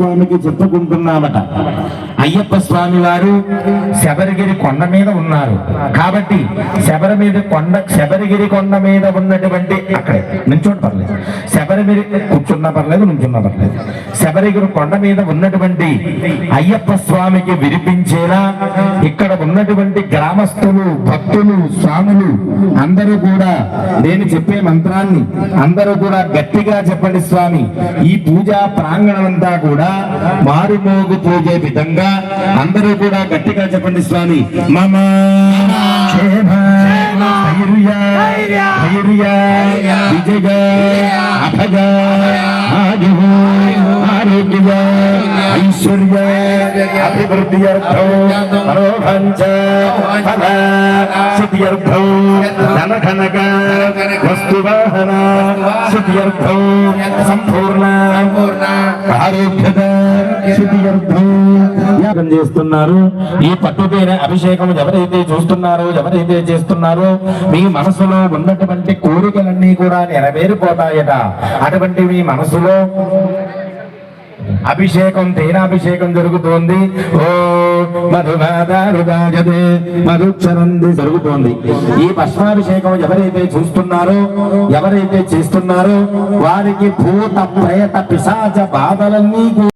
స్వామికి చెప్పుకుంటున్నామట. అయ్యప్ప స్వామి వారు శబరిగిరి కొండ మీద ఉన్నారు కాబట్టి శబరిగిరి కొండ మీద ఉన్నటువంటి అక్కడే నుంచోటి పర్లేదు, శబరిగిరి కూర్చున్నా పర్లేదు, నుంచున్నా పర్లేదు, శబరిగిరి కొండ మీద ఉన్నటువంటి అయ్యప్ప స్వామికి వినిపించేలా ఇక్కడ ఉన్నటువంటి గ్రామస్తులు, భక్తులు, స్వాములు అందరూ కూడా నేను చెప్పే మంత్రాన్ని అందరూ కూడా గట్టిగా చెప్పండి స్వామి. ఈ పూజా ప్రాంగణం అంతా కూడా మారుమోగు పూజే విధంగా అందరూ కూడా గట్టిగా చెప్పండి స్వామి. మమ క్షేమ ధైర్య ధైర్య విజయ అభయ ఆయు ఆరోగ్య ఐశ్వర్య అభివృద్ధ్యర్థం మనోభంచ ఫల సిద్ధ్యర్థం ధనకనక వస్తువాహన సిద్ధ్యర్థం సంపూర్ణ ఆరోగ్యత సిద్ధ్యర్థం చేస్తున్నారు. ఈ పట్టుదైన అభిషేకం ఎవరైతే చూస్తున్నారో, ఎవరైతే చేస్తున్నారో మీ మనసులో ఉన్నటువంటి కోరికలన్నీ కూడా నెరవేరిపోతాయట. అటువంటి మీ మనసులో అభిషేకం, తేనాభిషేకం జరుగుతోంది. ఓ మధుమాదారుగాజదే మధుక్షరంది జరుగుతోంది. ఈ భస్మాభిషేకం ఎవరైతే చూస్తున్నారో, ఎవరైతే చేస్తున్నారో వారికి భూత ప్రేత పిశాచ బాధలన్నీ